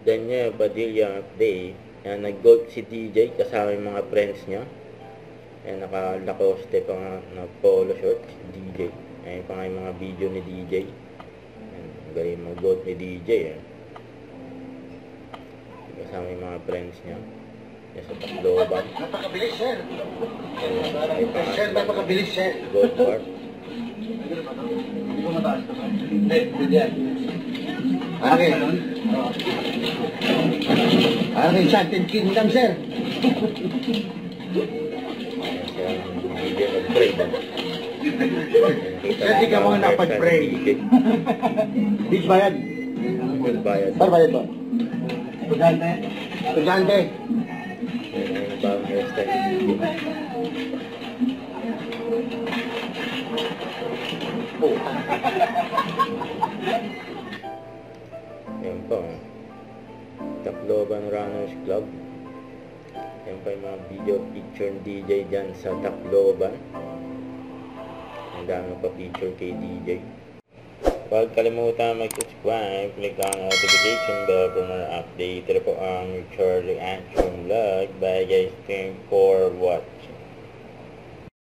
Daniel Padilla Day. Yan, nag-golf si DJ kasama yung mga friends niya. Yan, naka-Lacoste pa nga na polo short si DJ. Ayan pa nga yung mga video ni DJ. Yan, galing mag-golf ni DJ. Yan. Kasama yung mga friends niya. Yan sa Tacloban. Napakabilis, sir. Sir, napakabilis, sir. Golf park. Hindi, hindi yan. Okay. Okay, Enchanted Kingdom, sir. Sir, di ka mga napag-pray. Big bayad. Big bayad. Sir, bayad po. Estudyante. Estudyante. Yan yung bagong hairstyle. Yan po. Tacloban Runners Club. Yan pa yung mga video picture ng DJ dyan sa Tacloban. Ang dami pa picture kay DJ. Huwag kalimutan mag-subscribe, click ang notification bell for more update. Ito po ang Charlie Action Vlog. Bye guys, thank you for watching.